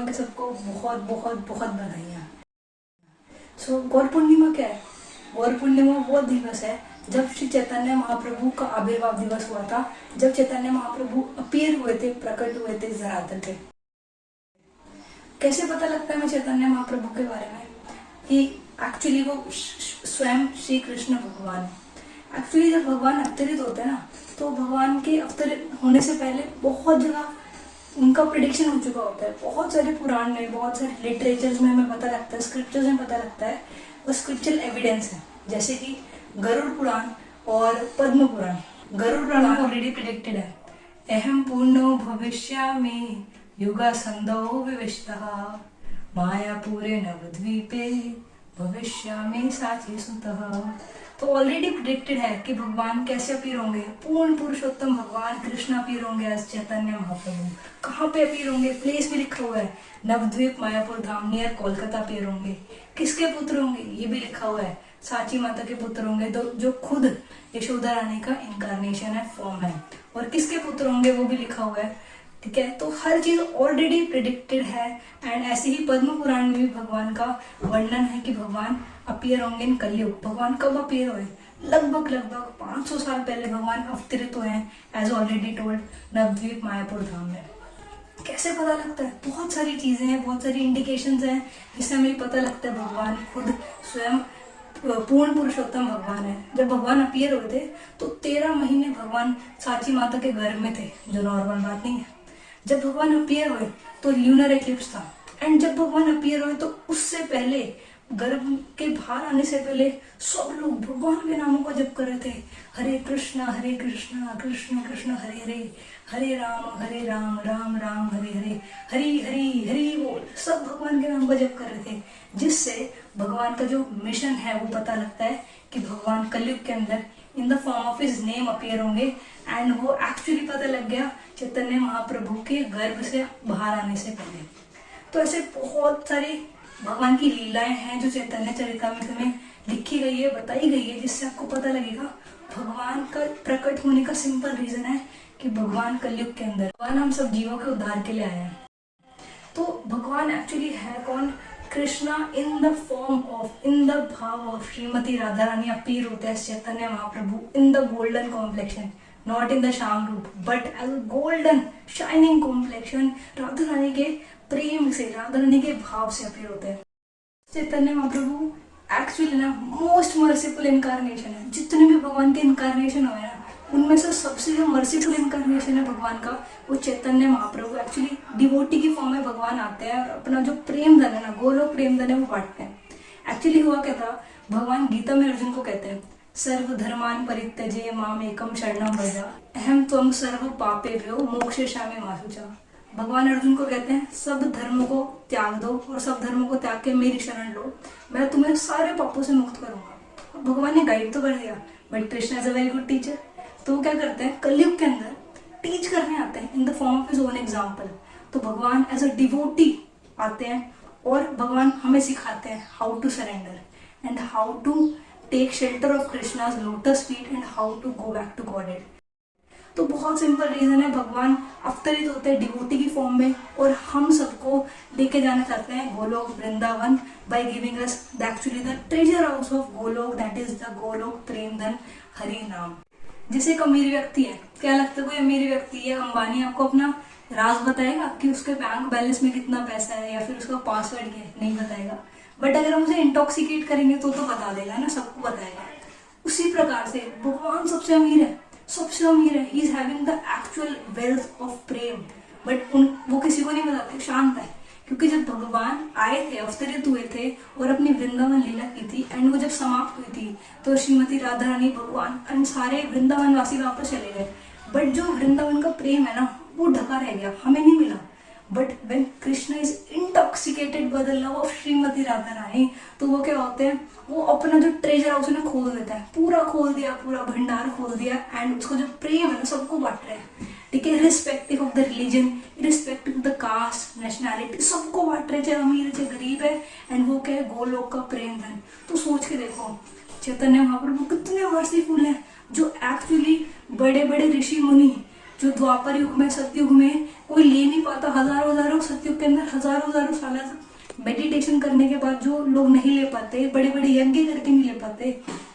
पूर्णिमा के सबको बहुत बहुत बहुत बधाइयाँ। गौर पूर्णिमा क्या है? गौर पूर्णिमा वो दिवस है जब श्री चैतन्य महाप्रभु का आविर्भाव दिवस हुआ था, जब चैतन्य महाप्रभु अपीयर हुए थे, प्रकट हुए थे इस धरातल पे। कैसे पता लगता है मैं चैतन्य महाप्रभु के बारे में कि एक्चुअली वो स्वयं श्री कृष्ण भगवान। एक्चुअली जब भगवान अवतरित होते हैं ना, तो भगवान के अवतरित होने से पहले बहुत जगह उनका प्रिडिक्शन हो चुका होता है। बहुत सारे पुराण में, बहुत सारे लिटरेचर्स में हमें पता लगता है, स्क्रिप्चर्स में पता लगता है, वो स्क्रिप्चरल एविडेंस है। जैसे कि गरुड़ पुराण और पद्म पुराण। गरुड़ पुराण ऑलरेडी प्रिडिक्टेड है, अहम पूर्णो भविष्यामि युगा संधौ विविष्टः मायापुरे नवद्वीपे भविष्यामि साची सुतः। तो ऑलरेडी प्रिडिक्टेड है कि भगवान कैसे अपीयर होंगे। पूर्ण पुरुषोत्तम भगवान कृष्ण अपीयर होंगे एज चैतन्य महाप्रभु। कहाँ पे अपीयर होंगे? प्लेस भी लिखा हुआ है, नवद्वीप मायापुर धाम नियर कोलकाता अपीयर होंगे। किसके पुत्र होंगे ये भी लिखा हुआ है, साची माता के पुत्र होंगे, जो खुद यशोदा रानी का इनकारनेशन है, फॉर्म है। और किसके पुत्र होंगे वो भी लिखा हुआ है, ठीक है। तो हर चीज ऑलरेडी प्रिडिक्टेड है। एंड ऐसे ही पद्म पुराण में भी भगवान का वर्णन है कि भगवान अपीयर होंगे इन कलयुग। भगवान कब अपीयर हुए? लगभग 500 साल पहले भगवान अवतरित हुए हैं, as already told, Navadwip Mayapur Dham में। कैसे पता लगता है? बहुत सारी चीजें हैं, बहुत सारी इंडिकेशंस हैं जिससे हमें पता लगता है भगवान खुद स्वयं पूर्ण पुरुषोत्तम भगवान है। जब भगवान अपीयर हुए थे तो 13 महीने भगवान साची माता के गर्भ में थे, जो नॉर्मल बात नहीं है। जब भगवान अपीयर हुए तो ल्यूनर एक्लिप्स था। एंड जब भगवान अपीयर हुए तो उससे पहले, गर्भ के बाहर आने से पहले, सब लोग भगवान के नामों का जप कर रहे थे। हरे कृष्णा कृष्ण कृष्ण हरे हरे, हरे राम राम राम हरे हरे, हरी हरी हरी बोल। सब भगवान के नाम का जप कर रहे थे, जिससे भगवान का जो मिशन है वो पता लगता है कि भगवान कलयुग के अंदर इन the form of his name appear होंगे। एंड वो एक्चुअली पता लग गया चैतन्य महाप्रभु के गर्भ से बाहर आने से पहले। तो ऐसे बहुत सारी भगवान की लीलाएं हैं जो चैतन्य चरितामृत में लिखी गई है, बताई गई है, जिससे आपको पता लगेगा भगवान का प्रकट होने का सिंपल रीजन है कि भगवान कलयुग के अंदर, भगवान हम सब जीवों के उद्धार के लिए आए हैं। तो भगवान एक्चुअली है कौन? Krishna in the form of, in the bhav of Shrimati Radha Rani appear होते हैं Chaitanya Mahaprabhu in the golden complexion, not in the Shyam roop but as golden shining complexion. Radha Rani के प्रेम से, राधा रानी के भाव से अपीयर होते हैं चैतन्य महाप्रभु। एक्चुअली ना मोस्ट मर्सीफुल इनकारनेशन है। जितने भी भगवान के इनकारनेशन हुए ना, उनमें से सबसे जो मर्सीफुल इनकारनेशन है भगवान का, वो चैतन्य महाप्रभु। एक्चुअली डिवोटी की फॉर्म में भगवान आते हैं और अपना जो प्रेम धन है ना, गोलोक प्रेम धन है, वो बांटते हैं। एक्चुअली हुआ क्या था, भगवान गीता में अर्जुन को कहते हैं, सर्व धर्मान परित्यजे माम एकम शरणम व्रज अहम त्वं सर्व पापेभ्यो मोक्षयिष्यामि मा शुचः। भगवान अर्जुन को कहते हैं सब धर्मों को त्याग दो और सब धर्मों को त्याग के मेरी शरण लो, मैं तुम्हें सारे पापों से मुक्त करूंगा। भगवान ने गाइड तो कर दिया, but Krishna is a very good teacher. तो वो क्या करते हैं, कलयुग के अंदर टीच करने आते हैं इन the form of his own example. तो भगवान एज अ डिवोटी आते हैं और भगवान हमें सिखाते हैं how to surrender and how to take shelter of Krishna's lotus feet and how to go back to godhead. तो बहुत सिंपल रीजन है, भगवान अवतरित होते हैं डिवोटी की फॉर्म में और हम सबको लेके जाना चाहते हैं Golok Vrindavan by giving us the actually the treasure house of Golok, that is the Golok prem dhan Hari नाम। जैसे एक अमीर व्यक्ति है, क्या लगता है कोई अमीर व्यक्ति है अंबानी, आपको अपना राज बताएगा कि उसके बैंक बैलेंस में कितना पैसा है या फिर उसका पासवर्ड क्या है? नहीं बताएगा। बट अगर हम उसे इंटॉक्सिकेट करेंगे तो बता देगा ना, सबको बताएगा। उसी प्रकार से भगवान सबसे अमीर है, सबसे अमीर है, he is having the actual wealth of Prem, but वो किसी को नहीं बताते, शांत है। क्योंकि जब भगवान आए थे, अवतरित हुए थे और अपनी वृंदावन लीला की थी, एंड वो जब समाप्त हुई थी तो श्रीमती राधा रानी, भगवान एंड सारे वृंदावन वासी वापस चले गए। बट जो वृंदावन का प्रेम है ना, वो ढका रह गया, हमें नहीं मिला। But when Krishna is intoxicated by the love of Shrimati Radha Rani, तो वो क्या होते हैं, वो अपना जो ट्रेजर हाउस है खोल देता है, पूरा खोल दिया, पूरा भंडार खोल दिया। एंड उसको जो प्रेम है ना, सबको बांट रहे हैं, ठीक है, respective of the religion, respective of the caste, nationality, सबको बांट रहे, चाहे अमीर है चाहे गरीब है। एंड वो क्या है, गोलोक का प्रेम धन। तो सोच के देखो चैतन्य महाप्रभु कितने मर्सीफुल हैं, जो एक्चुअली बड़े बड़े ऋषि मुनि जो द्वापर युग में, सतयुग में कोई ले नहीं पाता, हजारों हजारों सतयुग के अंदर हजारों हजारों साल मेडिटेशन करने के बाद जो लोग नहीं ले पाते, बड़े बड़े यज्ञ करके नहीं ले पाते,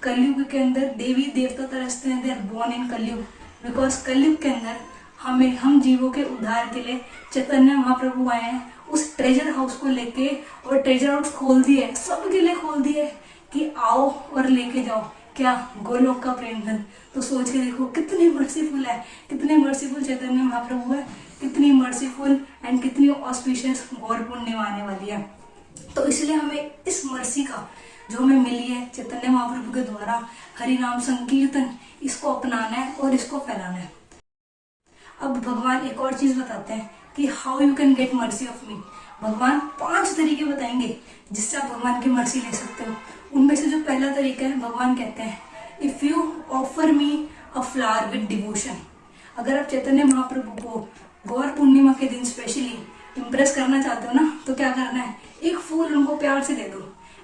कलयुग के अंदर देवी देवता तरसते हैं, दे आर बोर्न इन कलयुग। बिकॉज कलयुग के अंदर हम जीवों के उद्धार के लिए चैतन्य महाप्रभु आए हैं, उस ट्रेजर हाउस को लेके, और ट्रेजर हाउस खोल दिए, सबके लिए खोल दिए कि आओ और लेके जाओ क्या, गोलोक का प्रेम धन। तो सोच के देखो कितने मर्सीफुल है, कितने मर्सीफुल चैतन्य महाप्रभु है, कितनी मर्सीफुल एंड कितनी ऑस्पिशियस गौर पूर्णिमा आने वाली है। तो इसलिए हमें इस मर्सी का जो हमें मिली है चैतन्य महाप्रभु के द्वारा, हरि नाम संकीर्तन, इसको अपनाना है और इसको फैलाना है। अब भगवान एक और चीज बताते हैं कि how you can get mercy of me. भगवान 5 तरीके बताएंगे जिससे आप भगवान की मर्सी ले सकते हो। उनमें से जो पहला तरीका है, भगवान कहते हैं if you offer me a flower with devotion. अगर आप चैतन्य महाप्रभु को गौर पूर्णिमा के दिन स्पेशली इम्प्रेस करना चाहते हो ना, तो क्या करना है, एक फूल उनको प्यार से दे दो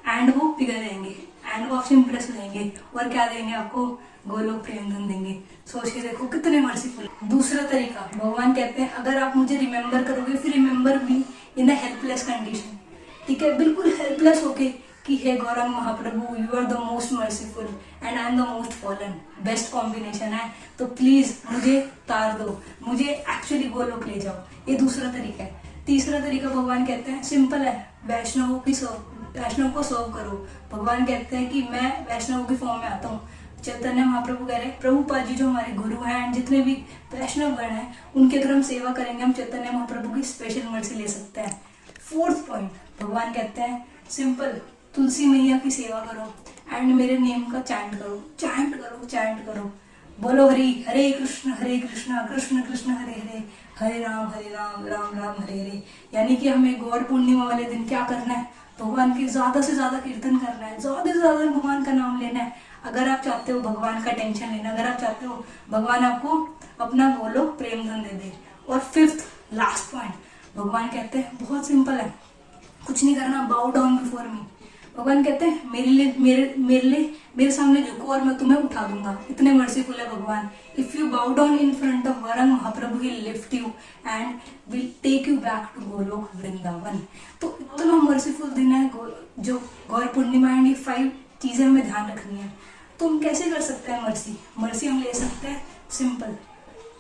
एंड वो पिघल जाएंगे एंड वो आपसे इम्प्रेस हो जाएंगे, और क्या देंगे आपको, गोलोक प्रेम धन देंगे। सोच के देखो कितने मर्सीफुल। दूसरा तरीका, भगवान कहते हैं अगर आप मुझे रिमेम्बर करोगे, फिर remember me in a helpless condition. ठीक है, बिल्कुल हेल्पलेस होके कि हे Gaurang Mahaprabhu, you are the most merciful and I am the most fallen. Best combination है, तो प्लीज मुझे तार दो, मुझे एक्चुअली गोलोक ले जाओ। ये दूसरा तरीका है। तीसरा तरीका भगवान कहते हैं सिंपल है, वैष्णवों को सर्व करो। भगवान कहते हैं कि मैं वैष्णवों की फॉर्म में आता हूँ। चैतन्य महाप्रभु कह रहे हैं, प्रभुपाद जी जो हमारे गुरु हैं एंड जितने भी वैष्णव गण हैं, उनकी अगर हम सेवा करेंगे, हम चैतन्य महाप्रभु की स्पेशल मर्सी ले सकते हैं। फोर्थ पॉइंट, भगवान कहते हैं सिंपल, तुलसी मैया की सेवा करो एंड मेरे नेम का चैंट करो। बोलो हरे कृष्ण कृष्ण कृष्ण हरे हरे, हरे राम राम राम हरे हरे। यानी कि हमें गौर पूर्णिमा वाले दिन क्या करना है, भगवान की ज्यादा से ज्यादा कीर्तन करना है, ज्यादा से ज्यादा भगवान का नाम लेना है। अगर आप चाहते हो भगवान का टेंशन लेना, अगर आप चाहते हो भगवान आपको अपना गोलोक प्रेम धन दे दे। और फिफ्थ लास्ट पॉइंट, भगवान कहते हैं बहुत सिंपल है, कुछ नहीं करना, बाउ डाउन बिफोर मी। भगवान कहते हैं मेरे सामने झुको और मैं तुम्हें उठा दूंगा। इतने मर्सीफुल है भगवान। If you bow down in front of Gauranga Mahaprabhu, he lift you and will take you back to Goloka Vrindavan. तो इतना मर्सीफुल दिन है जो गौर पूर्णिमा एंड ये 5 चीजें हमें ध्यान रखनी है। तो हम कैसे कर सकते हैं मर्सी हम ले सकते हैं सिंपल,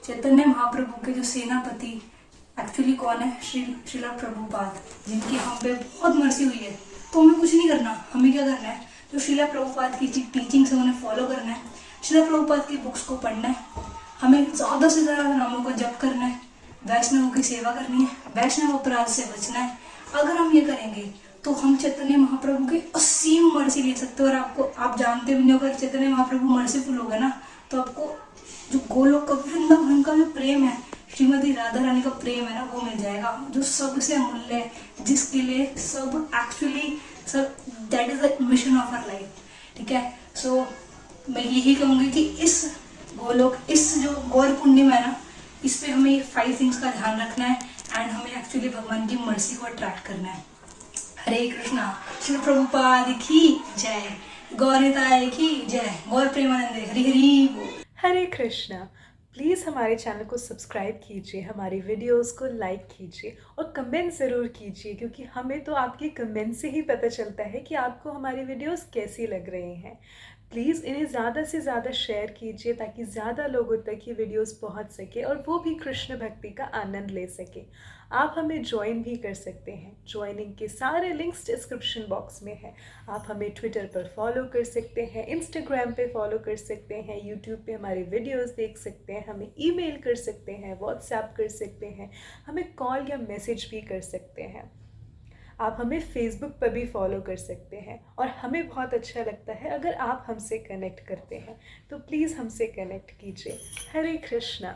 चैतन्य महाप्रभु के जो सेनापति एक्चुअली कौन है, श्रीला प्रभुपाद, जिनकी हम पे बहुत मर्सी हुई है। तो हमें कुछ नहीं करना, हमें क्या करना है, जो श्रीला प्रभुपाद की टीचिंग्स है उन्हें फॉलो करना है, श्रीला प्रभुपाद की बुक्स को पढ़ना है, हमें ज़्यादा से ज़्यादा नामों का जप करना है, वैष्णवों की सेवा करनी है, वैष्णव अपराध से बचना है। अगर हम ये करेंगे तो हम चैतन्य महाप्रभु की असीम मर्सी ले सकते हैं। और आप जानते भी नहीं, अगर चैतन्य महाप्रभु मर्सीफुल होगा ना, तो आपको जो गोलोक का वृंदावन का जो प्रेम है, श्रीमती राधा रानी का प्रेम है ना, वो मिल जाएगा, जो सबसे अमूल्य है, जिसके लिए सब that is the mission of our life. ठीक है, सो मैं यही कहूँगी कि इस जो गौर पूर्णिमा है ना, इस पे हमें 5 थिंग्स का ध्यान रखना है एंड हमें एक्चुअली भगवान की मर्सी को अट्रैक्ट करना है। हरे कृष्णा, श्री प्रभुपाद की जय, गौरताय की जय, गौर प्रेमानंदे, हरि हरि बोल। हरे कृष्णा। प्लीज़ हमारे चैनल को सब्सक्राइब कीजिए, हमारी वीडियोस को लाइक कीजिए और कमेंट ज़रूर कीजिए, क्योंकि हमें तो आपके कमेंट से ही पता चलता है कि आपको हमारी वीडियोस कैसी लग रही हैं। प्लीज़ इन्हें ज़्यादा से ज़्यादा शेयर कीजिए ताकि ज़्यादा लोगों तक ये वीडियोस पहुंच सके और वो भी कृष्ण भक्ति का आनंद ले सके। आप हमें ज्वाइन भी कर सकते हैं, ज्वाइनिंग के सारे लिंक्स डिस्क्रिप्शन बॉक्स में है। आप हमें ट्विटर पर फॉलो कर सकते हैं, इंस्टाग्राम पे फॉलो कर सकते हैं, यूट्यूब पे हमारी वीडियोस देख सकते हैं, हमें ईमेल कर सकते हैं, व्हाट्सएप कर सकते हैं, हमें कॉल या मैसेज भी कर सकते हैं। आप हमें फेसबुक पर भी फॉलो कर सकते हैं और हमें बहुत अच्छा लगता है अगर आप हमसे कनेक्ट करते हैं, तो प्लीज़ हमसे कनेक्ट कीजिए। हरे कृष्णा।